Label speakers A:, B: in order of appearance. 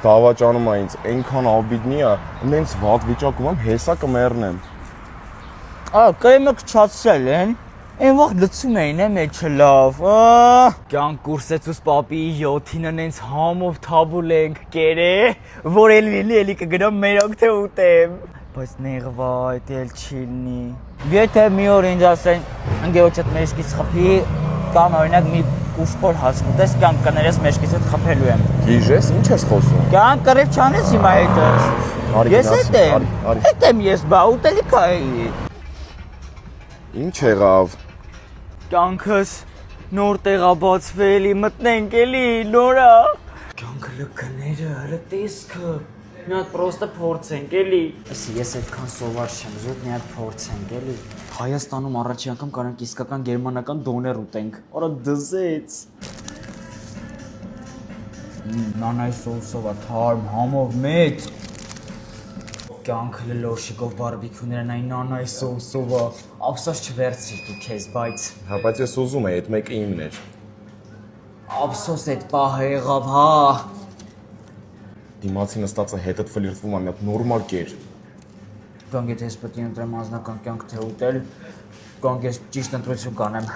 A: Դավաճանում է ինձ, այնքան աբիդնի է, նենց վատ վիճակում եմ, հեսա կմեռնեմ։
B: Կայմը կչացրել են, այն վաղ լծում էին մեջը լավ, կյանք կուրսեցուս պապի 7-ինը նենց համով թաբուլ ենք կերը, որ էլի կգնամ մերոք թե ուտեմ։ Բայց նեղվա, այդ էլ չիլնի։ Եթե մի օր ինձ ասեն, ընկերոջդ մեջքից խփի, կամ օրինակ մի ուշքոր հասկուտես, կյանք կներես մեջքից խփելու եմ։
A: Գիժես, ինչ ես խոսում։
B: Կյանք կռիվ չանես հիմա հետս։ Ես հետ եմ ես, բա ուտելիք է։
A: Ինչ եղավ։
B: Կյանքս նոր տեղա բացվել, մտնենք էլի, նորա։ Կյանքը լքները, հələ տեսքը։ Մի հատ պրոստը փորձենք էլի։ Ես այդքան սովար չեմ, զուտ մի հատ փորձենք էլի։ Հայաստանում առաջի անգամ կարանք իսկական գերմանական դոներ ուտենք։ Արա դզեց։ Նանայի սոուսով է թարմ, համով մեծ։ Կյանքը լոշիկով բարբիկյուներն այն նանայի սոուսով է։ Ափսոս չվերցրի դու քեզ, բայց։
A: Հա, բայց ես ուզում եմ, այդ մեկը իմն էր։
B: Ափսոս այդ պահը եղավ, հա։
A: Դիմացի նստածը հետդ ֆլիրտվում է, մի հատ նորմալ կեր։
B: Կանգ եթե ես պետք է ընտրեմ անձնական կյանք թե ուտել, կանգ ես ճիշտ ընտրություն կանեմ։